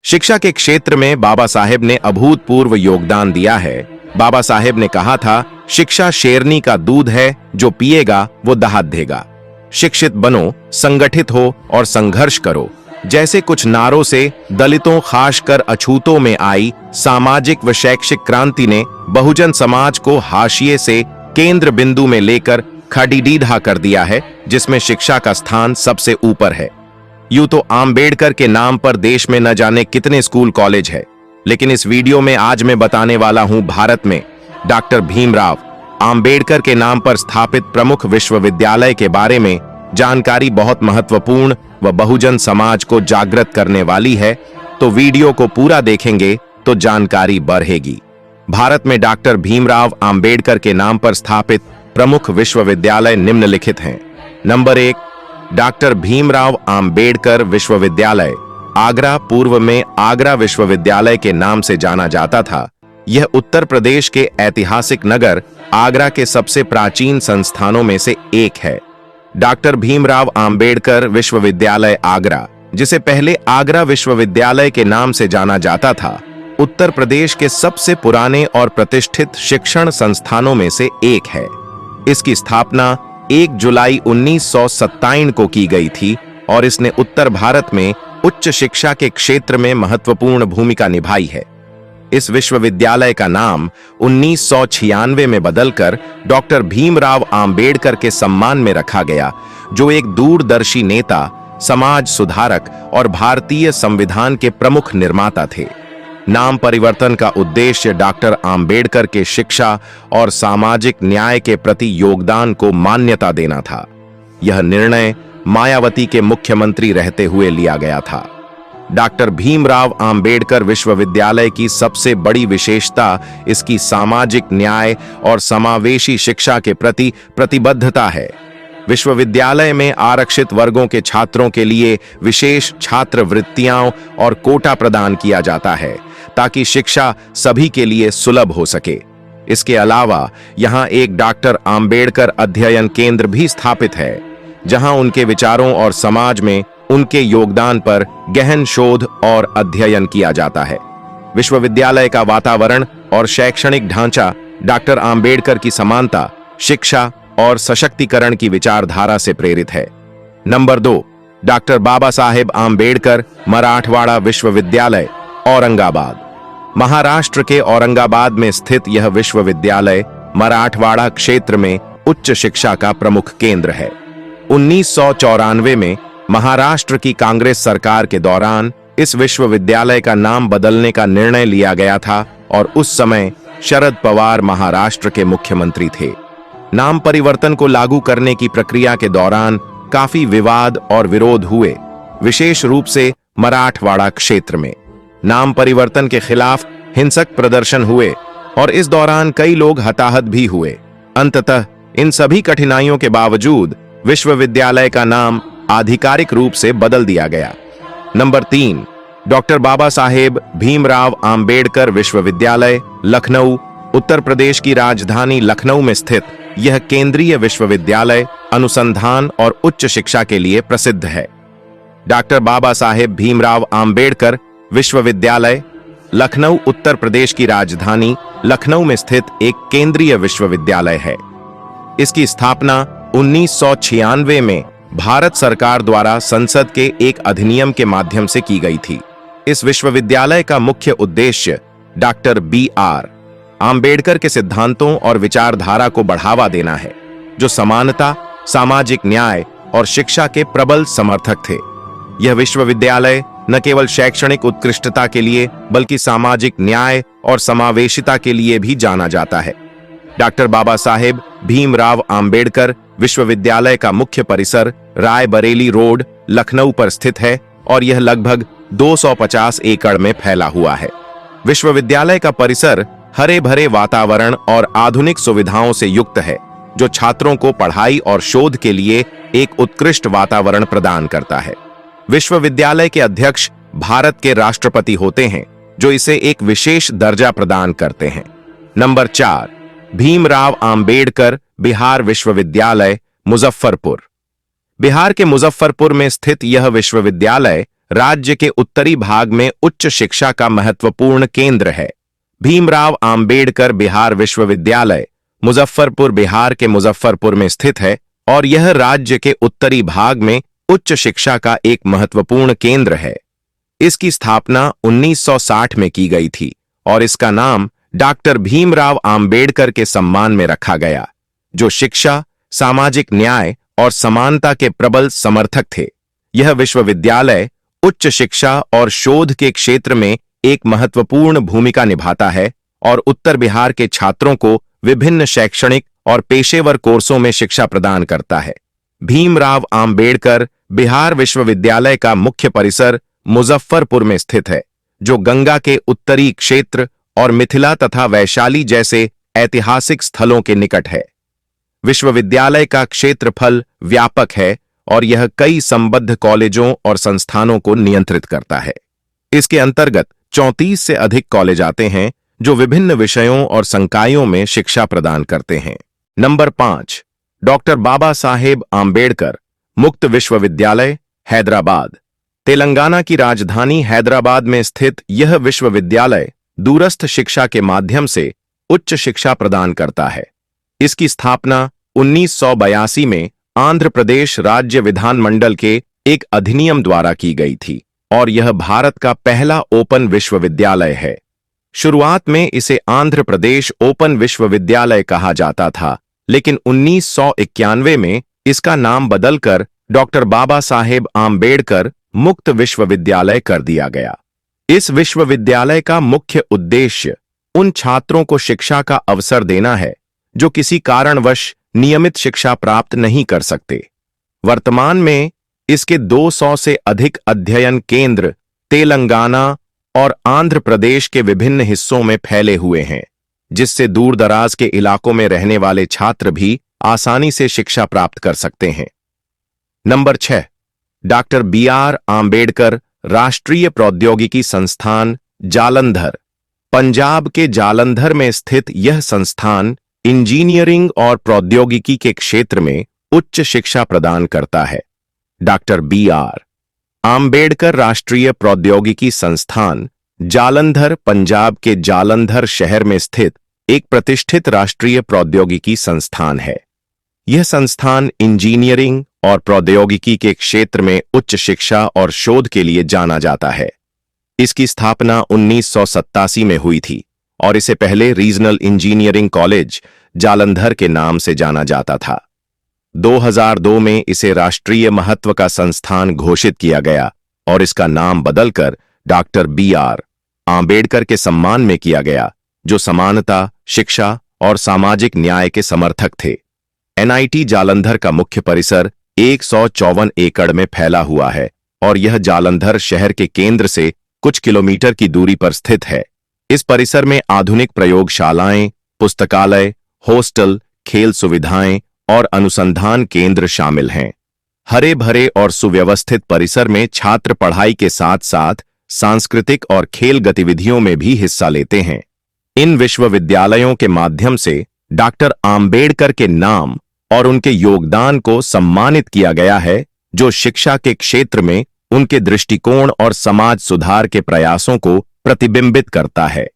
शिक्षा के क्षेत्र में बाबा साहेब ने अभूतपूर्व योगदान दिया है। बाबा साहेब ने कहा था, शिक्षा शेरनी का दूध है, जो पिएगा वो दहाड़ देगा। शिक्षित बनो, संगठित हो और संघर्ष करो जैसे कुछ नारों से दलितों खासकर अछूतों में आई सामाजिक व शैक्षिक क्रांति ने बहुजन समाज को हाशिए से केंद्र बिंदु में लेकर खड़ीडीढ़ा कर दिया है, जिसमें शिक्षा का स्थान सबसे ऊपर है। यूं तो आम्बेडकर के नाम पर देश में न जाने कितने स्कूल कॉलेज है, लेकिन इस वीडियो में आज मैं बताने वाला हूं भारत में डॉक्टर भीमराव आम्बेडकर के नाम पर स्थापित प्रमुख विश्वविद्यालय के बारे में जानकारी बहुत महत्वपूर्ण व बहुजन समाज को जागृत करने वाली है, तो वीडियो को पूरा देखेंगे तो जानकारी बढ़ेगी। भारत में डॉक्टर भीमराव आम्बेडकर के नाम पर स्थापित प्रमुख विश्वविद्यालय निम्नलिखित हैं। नंबर 1, डॉक्टर भीमराव आम्बेडकर विश्वविद्यालय, आगरा। पूर्व में आगरा विश्वविद्यालय के नाम से जाना जाता था। यह उत्तर प्रदेश के ऐतिहासिक नगर आगरा के सबसे प्राचीन संस्थानों में से एक है। डॉक्टर भीमराव आम्बेडकर विश्वविद्यालय आगरा, जिसे पहले आगरा विश्वविद्यालय के नाम से जाना जाता था, उत्तर प्रदेश के सबसे पुराने और प्रतिष्ठित शिक्षण संस्थानों में से एक है। इसकी स्थापना 1 जुलाई 1927 को की गई थी और इसने उत्तर भारत में उच्च शिक्षा के क्षेत्र में महत्वपूर्ण भूमिका निभाई है। इस विश्वविद्यालय का नाम 1996 में बदलकर डॉक्टर भीमराव आम्बेडकर के सम्मान में रखा गया, जो एक दूरदर्शी नेता, समाज सुधारक और भारतीय संविधान के प्रमुख निर्माता थे। नाम परिवर्तन का उद्देश्य डॉक्टर आम्बेडकर के शिक्षा और सामाजिक न्याय के प्रति योगदान को मान्यता देना था। यह निर्णय मायावती के मुख्यमंत्री रहते हुए लिया गया था। डॉक्टर भीमराव आम्बेडकर विश्वविद्यालय की सबसे बड़ी विशेषता इसकी सामाजिक न्याय और समावेशी शिक्षा के प्रति प्रतिबद्धता है। विश्वविद्यालय में आरक्षित वर्गों के छात्रों के लिए विशेष छात्रवृत्तियां और कोटा प्रदान किया जाता है, ताकि शिक्षा सभी के लिए सुलभ हो सके। इसके अलावा यहां एक डॉक्टर आम्बेडकर अध्ययन केंद्र भी स्थापित है, जहां उनके विचारों और समाज में उनके योगदान पर गहन शोध और अध्ययन किया जाता है। विश्वविद्यालय का वातावरण और शैक्षणिक ढांचा डॉक्टर आम्बेडकर की समानता, शिक्षा और सशक्तिकरण की विचारधारा से प्रेरित है। नंबर 2, डॉक्टर बाबा साहेब आम्बेडकर मराठवाड़ा विश्वविद्यालय, औरंगाबाद। महाराष्ट्र के औरंगाबाद में स्थित यह विश्वविद्यालय मराठवाड़ा क्षेत्र में उच्च शिक्षा का प्रमुख केंद्र है। 1994 में महाराष्ट्र की कांग्रेस सरकार के दौरान इस विश्वविद्यालय का नाम बदलने का निर्णय लिया गया था और उस समय शरद पवार महाराष्ट्र के मुख्यमंत्री थे। नाम परिवर्तन को लागू करने की प्रक्रिया के दौरान काफी विवाद और विरोध हुए, विशेष रूप से मराठवाड़ा क्षेत्र में। नाम परिवर्तन के खिलाफ हिंसक प्रदर्शन हुए और इस दौरान कई लोग हताहत भी हुए। अंततः इन सभी कठिनाइयों के बावजूद विश्वविद्यालय का नाम आधिकारिक रूप से बदल दिया गया। नंबर 3, डॉक्टर बाबा साहेब भीमराव आम्बेडकर विश्वविद्यालय, लखनऊ। उत्तर प्रदेश की राजधानी लखनऊ में स्थित यह केंद्रीय विश्वविद्यालय अनुसंधान और उच्च शिक्षा के लिए प्रसिद्ध है। डॉक्टर बाबा साहेब भीमराव आम्बेडकर विश्वविद्यालय, लखनऊ उत्तर प्रदेश की राजधानी लखनऊ में स्थित एक केंद्रीय विश्वविद्यालय है। इसकी स्थापना 1996 में भारत सरकार द्वारा संसद के एक अधिनियम के माध्यम से की गई थी। इस विश्वविद्यालय का मुख्य उद्देश्य डॉक्टर B.R. आम्बेडकर के सिद्धांतों और विचारधारा को बढ़ावा देना है, जो समानता, सामाजिक न्याय और शिक्षा के प्रबल समर्थक थे। यह विश्वविद्यालय न केवल शैक्षणिक उत्कृष्टता के लिए बल्कि सामाजिक न्याय और समावेशिता के लिए भी जाना जाता है। डॉक्टर बाबा साहेब भीमराव आम्बेडकर विश्वविद्यालय का मुख्य परिसर रायबरेली रोड, लखनऊ पर स्थित है और यह लगभग 250 एकड़ में फैला हुआ है। विश्वविद्यालय का परिसर हरे भरे वातावरण और आधुनिक सुविधाओं से युक्त है, जो छात्रों को पढ़ाई और शोध के लिए एक उत्कृष्ट वातावरण प्रदान करता है। विश्वविद्यालय के अध्यक्ष भारत के राष्ट्रपति होते हैं, जो इसे एक विशेष दर्जा प्रदान करते हैं। नंबर 4, भीमराव आम्बेडकर बिहार विश्वविद्यालय, मुजफ्फरपुर। बिहार के मुजफ्फरपुर में स्थित यह विश्वविद्यालय राज्य के उत्तरी भाग में उच्च शिक्षा का महत्वपूर्ण केंद्र है। भीमराव आंबेडकर बिहार विश्वविद्यालय मुजफ्फरपुर बिहार के मुजफ्फरपुर में स्थित है और यह राज्य के उत्तरी भाग में उच्च शिक्षा का एक महत्वपूर्ण केंद्र है। इसकी स्थापना 1960 में की गई थी और इसका नाम डॉक्टर भीमराव आंबेडकर के सम्मान में रखा गया, जो शिक्षा, सामाजिक न्याय और समानता के प्रबल समर्थक थे। यह विश्वविद्यालय उच्च शिक्षा और शोध के क्षेत्र में एक महत्वपूर्ण भूमिका निभाता है और उत्तर बिहार के छात्रों को विभिन्न शैक्षणिक और पेशेवर कोर्सों में शिक्षा प्रदान करता है। भीमराव आंबेडकर बिहार विश्वविद्यालय का मुख्य परिसर मुजफ्फरपुर में स्थित है, जो गंगा के उत्तरी क्षेत्र और मिथिला तथा वैशाली जैसे ऐतिहासिक स्थलों के निकट है। विश्वविद्यालय का क्षेत्रफल व्यापक है और यह कई संबद्ध कॉलेजों और संस्थानों को नियंत्रित करता है। इसके अंतर्गत 34 से अधिक कॉलेज आते हैं जो विभिन्न विषयों और संकायों में शिक्षा प्रदान करते हैं। नंबर 5, डॉक्टर बाबा साहेब आंबेडकर मुक्त विश्वविद्यालय, हैदराबाद। तेलंगाना की राजधानी हैदराबाद में स्थित यह विश्वविद्यालय दूरस्थ शिक्षा के माध्यम से उच्च शिक्षा प्रदान करता है। इसकी स्थापना 1982 में आंध्र प्रदेश राज्य विधानमंडल के एक अधिनियम द्वारा की गई थी और यह भारत का पहला ओपन विश्वविद्यालय है। शुरुआत में इसे आंध्र प्रदेश ओपन विश्वविद्यालय कहा जाता था, लेकिन 1991 में इसका नाम बदलकर डॉक्टर बाबा साहेब आंबेडकर मुक्त विश्वविद्यालय कर दिया गया। इस विश्वविद्यालय का मुख्य उद्देश्य उन छात्रों को शिक्षा का अवसर देना है जो किसी कारणवश नियमित शिक्षा प्राप्त नहीं कर सकते। वर्तमान में इसके 200 से अधिक अध्ययन केंद्र तेलंगाना और आंध्र प्रदेश के विभिन्न हिस्सों में फैले हुए हैं, जिससे दूर दराज के इलाकों में रहने वाले छात्र भी आसानी से शिक्षा प्राप्त कर सकते हैं। नंबर 6, डॉक्टर BR आंबेडकर राष्ट्रीय प्रौद्योगिकी संस्थान, जालंधर। पंजाब के जालंधर में स्थित यह संस्थान इंजीनियरिंग और प्रौद्योगिकी के क्षेत्र में उच्च शिक्षा प्रदान करता है। डॉक्टर BR आंबेडकर राष्ट्रीय प्रौद्योगिकी संस्थान, जालंधर पंजाब के जालंधर शहर में स्थित एक प्रतिष्ठित राष्ट्रीय प्रौद्योगिकी संस्थान है। यह संस्थान इंजीनियरिंग और प्रौद्योगिकी के क्षेत्र में उच्च शिक्षा और शोध के लिए जाना जाता है। इसकी स्थापना 1987 में हुई थी और इसे पहले रीजनल इंजीनियरिंग कॉलेज जालंधर के नाम से जाना जाता था। 2002 में इसे राष्ट्रीय महत्व का संस्थान घोषित किया गया और इसका नाम बदलकर डॉक्टर BR आंबेडकर के सम्मान में किया गया, जो समानता, शिक्षा और सामाजिक न्याय के समर्थक थे। NIT जालंधर का मुख्य परिसर 154 एकड़ में फैला हुआ है और यह जालंधर शहर के केंद्र से कुछ किलोमीटर की दूरी पर स्थित है। इस परिसर में आधुनिक प्रयोगशालाएं, पुस्तकालय, हॉस्टल, खेल सुविधाएं और अनुसंधान केंद्र शामिल हैं। हरे भरे और सुव्यवस्थित परिसर में छात्र पढ़ाई के साथ साथ सांस्कृतिक और खेल गतिविधियों में भी हिस्सा लेते हैं। इन विश्वविद्यालयों के माध्यम से डॉक्टर आंबेडकर के नाम और उनके योगदान को सम्मानित किया गया है, जो शिक्षा के क्षेत्र में उनके दृष्टिकोण और समाज सुधार के प्रयासों को प्रतिबिंबित करता है।